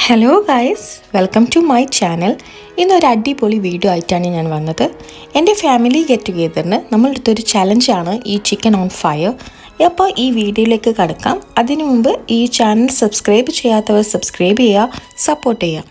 Hello guys, welcome to my channel. ഇന്നൊരു അടിപൊളി video ആയിട്ടാണ് ഞാൻ വന്നത്. എൻ്റെ ഫാമിലി ഗെറ്റ് ടുഗെദറിന് നമ്മളെടുത്തൊരു ചലഞ്ചാണ് ഈ ചിക്കൻ ഓൺ ഫയർ. അപ്പോൾ ഈ വീഡിയോയിലേക്ക് കടക്കാം. അതിനു മുമ്പ് ഈ ചാനൽ സബ്സ്ക്രൈബ് ചെയ്യാത്തവർ സബ്സ്ക്രൈബ് ചെയ്യുക, സപ്പോർട്ട് ചെയ്യുക.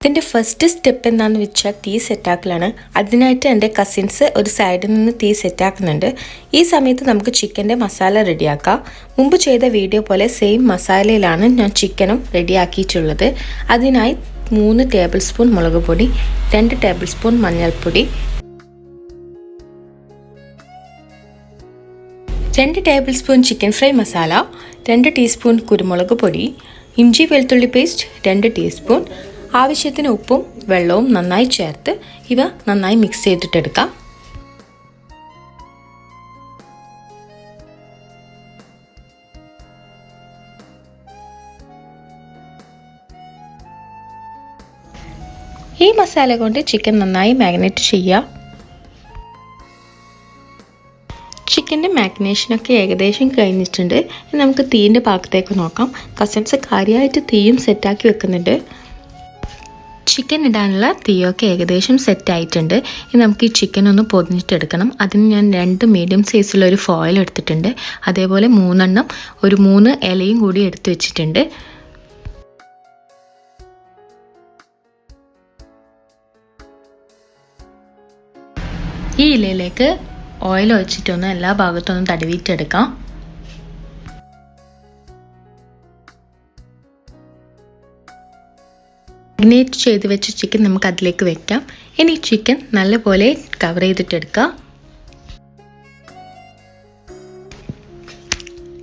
ഇതിൻ്റെ ഫസ്റ്റ് സ്റ്റെപ്പ് എന്താണെന്ന് വെച്ചാൽ തീ സെറ്റാക്കലാണ്. അതിനായിട്ട് എൻ്റെ കസിൻസ് ഒരു സൈഡിൽ നിന്ന് തീ സെറ്റാക്കുന്നുണ്ട്. ഈ സമയത്ത് നമുക്ക് ചിക്കൻ്റെ മസാല റെഡിയാക്കാം. മുമ്പ് ചെയ്ത വീഡിയോ പോലെ സെയിം മസാലയിലാണ് ഞാൻ ചിക്കനും റെഡിയാക്കിയിട്ടുള്ളത്. അതിനായി 3 ടേബിൾ സ്പൂൺ മുളക് പൊടി, 2 ടേബിൾ സ്പൂൺ മഞ്ഞൾപ്പൊടി, 2 table spoon chicken fry masala, 2 teaspoon കുരുമുളക് പൊടി, ഇഞ്ചി വെളുത്തുള്ളി പേസ്റ്റ് 2 ടീസ്പൂൺ, ആവശ്യത്തിന് ഉപ്പും വെള്ളവും നന്നായി ചേർത്ത് ഇവ നന്നായി മിക്സ് ചെയ്തിട്ടെടുക്കാം. ഈ മസാല കൊണ്ട് ചിക്കൻ നന്നായി മാരിനേറ്റ് ചെയ്യുക. ചിക്കൻ്റെ മാരിനേഷനൊക്കെ ഏകദേശം കഴിഞ്ഞിട്ടുണ്ട്. നമുക്ക് തീൻ്റെ ഭാഗത്തേക്ക് നോക്കാം. കസിൻസ് കാര്യമായിട്ട് തീയും സെറ്റാക്കി വെക്കുന്നുണ്ട്. ചിക്കൻ ഇടാനുള്ള തീയൊക്കെ ഏകദേശം സെറ്റായിട്ടുണ്ട്. ഇനി നമുക്ക് ഈ ചിക്കൻ ഒന്ന് പൊതിഞ്ഞിട്ടെടുക്കണം. അതിന് ഞാൻ 2 മീഡിയം സൈസുള്ള ഒരു ഫോയിൽ എടുത്തിട്ടുണ്ട്. അതേപോലെ 3 ഇലയും കൂടി എടുത്ത് വെച്ചിട്ടുണ്ട്. ഈ ഇലയിലേക്ക് ഓയിൽ ഒഴിച്ചിട്ടൊന്ന് എല്ലാ ഭാഗത്തൊന്നും തടവിയിട്ടെടുക്കാം. മാരിനേറ്റ് ചെയ്ത് വെച്ച ചിക്കൻ നമുക്ക് അതിലേക്ക് വെക്കാം. ഇനി ചിക്കൻ നല്ലപോലെ കവർ ചെയ്തിട്ടെടുക്കാം.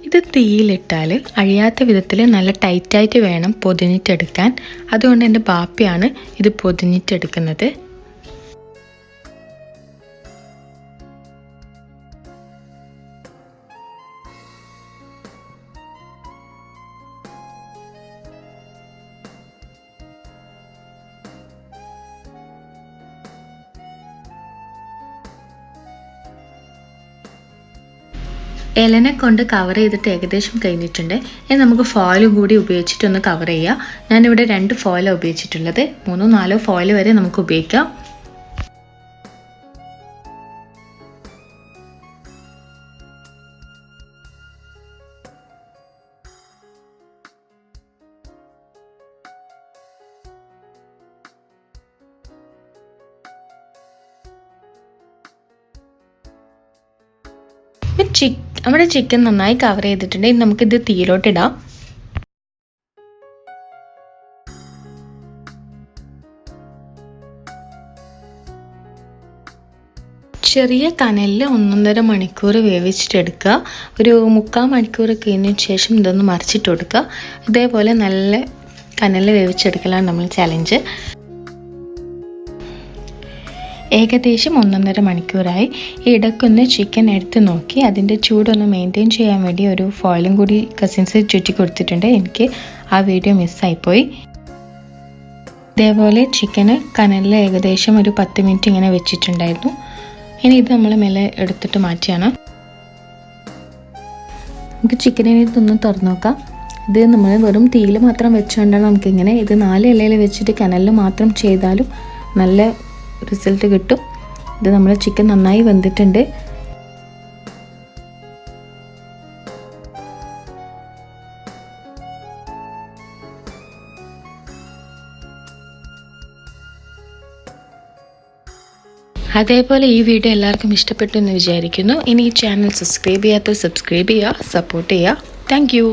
ഇത് തീയിലിട്ടാൽ അഴിയാത്ത വിധത്തിൽ നല്ല ടൈറ്റായിട്ട് വേണം പൊതിഞ്ഞിട്ടെടുക്കാൻ. അതുകൊണ്ട് എൻ്റെ ബാപ്പിയാണ് ഇത് പൊതിഞ്ഞിട്ടെടുക്കുന്നത്. ഇലനെ കൊണ്ട് കവർ ചെയ്തിട്ട് ഏകദേശം കഴിഞ്ഞിട്ടുണ്ട്. ഇനി നമുക്ക് ഫോയിലും കൂടി ഉപയോഗിച്ചിട്ടൊന്ന് കവർ ചെയ്യാം. ഞാനിവിടെ 2 ഫോയിലാണ് ഉപയോഗിച്ചിട്ടുള്ളത്. 3-4 ഫോയിൽ വരെ നമുക്ക് ഉപയോഗിക്കാം. നമ്മുടെ ചിക്കൻ നന്നായി കവർ ചെയ്തിട്ടുണ്ട്. ഇനി നമുക്കിത് തീയിലോട്ടിടാം. ചെറിയ കനലിൽ 1.5 മണിക്കൂർ വേവിച്ചിട്ടെടുക്കുക. ഒരു 3/4 മണിക്കൂർ കഴിഞ്ഞതിന് ശേഷം ഇതൊന്ന് മറിച്ചിട്ട് കൊടുക്കുക. ഇതേപോലെ നല്ല കനലിൽ വേവിച്ചെടുക്കലാണ് നമ്മൾ ചലഞ്ച്. ഏകദേശം 1.5 മണിക്കൂറായി. ഇടയ്ക്കൊന്ന് ചിക്കൻ എടുത്ത് നോക്കി അതിൻ്റെ ചൂടൊന്ന് മെയിൻറ്റെയിൻ ചെയ്യാൻ വേണ്ടി ഒരു ഫോയിലും കൂടി കസിൻസ് ചുറ്റി കൊടുത്തിട്ടുണ്ട്. എനിക്ക് ആ വീഡിയോ മിസ്സായിപ്പോയി. ഇതേപോലെ ചിക്കന് കനലിൽ ഏകദേശം ഒരു 10 മിനിറ്റ് ഇങ്ങനെ വെച്ചിട്ടുണ്ടായിരുന്നു. ഇനി ഇത് നമ്മൾ മേലെ എടുത്തിട്ട് മാറ്റിയാണ്. നമുക്ക് ചിക്കനിനെ ഇതൊന്ന് തുറന്നു നോക്കാം. ഇത് നമ്മൾ വെറും തീയിൽ മാത്രം വെച്ചുകൊണ്ടാണ് നമുക്കിങ്ങനെ. ഇത് 4 ഇലയിൽ വെച്ചിട്ട് കനലിൽ മാത്രം ചെയ്താലും നല്ല റിസൾട്ട് കിട്ടും. ഇത് നമ്മുടെ ചിക്കൻ നന്നായി വെന്തിട്ടുണ്ട്. അതേപോലെ ഈ വീഡിയോ എല്ലാവർക്കും ഇഷ്ടപ്പെട്ടു എന്ന് വിചാരിക്കുന്നു. ഇനി ഈ ചാനൽ സബ്സ്ക്രൈബ് ചെയ്യാത്തവർ സബ്സ്ക്രൈബ് ചെയ്യുക, സപ്പോർട്ട് ചെയ്യുക. Thank you.